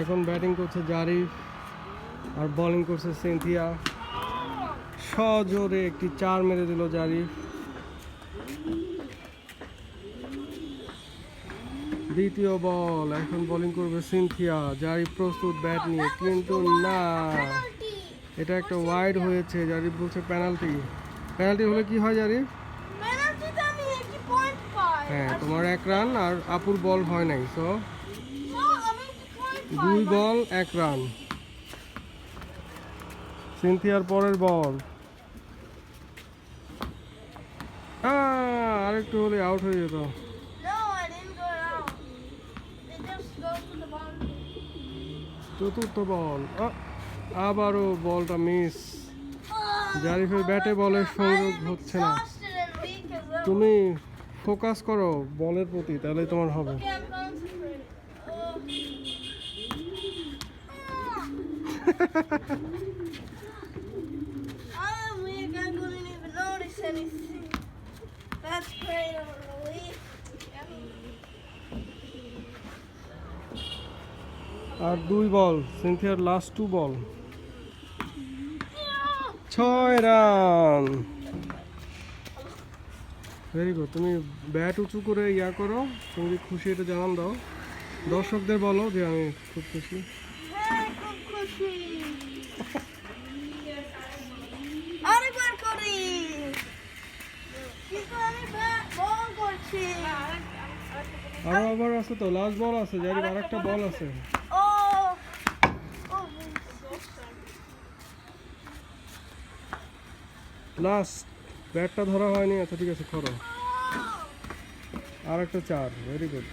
এখন ব্যাটিং করছে জারিফ আর বোলিং করছে সিনথিয়া। সজোরে একটি 4 মেরে দিল জারিফ। দ্বিতীয় বল, এখন বোলিং করবে সিনথিয়া। জারিফ প্রস্তুত ব্যাট নিয়ে, কিন্তু না, এটা একটা ওয়াইড হয়েছে। জারিফ বলছে পেনাল্টি। পেনাল্টি হলে কি হয় জারিফ? হ্যাঁ, তোমার 1 রান আর আপুর বল হয় নাই, সো 2 বল 1 রান। সিনথিয়ার পরের বল, আরেকটু হলে আউট হয়ে যেত। চতুর্থ বল, আবারও বলটা মিস। জারিফের ব্যাটে বলের সংযোগ হচ্ছে না। তুমি ফোকাস করো বলের প্রতি, তাহলে তোমার হবে। আর 2 বল, সিনথিয়ার লাস্ট 2 বল। 6 রান। Very good. তুমি ব্যাট উঁচু করে ইয়া করো, তুমি যদি খুশি এটা জানান দাও। দর্শকদের বলো যে আমি খুব খুশি। আরো ওভার আছে তো, লাস্ট বল আছে জারিফ, আরেকটা বল আছে। লাস্ট, ব্যাটটা ধরা হয়নি। আচ্ছা ঠিক আছে, করো। আরেকটা 4। Very good.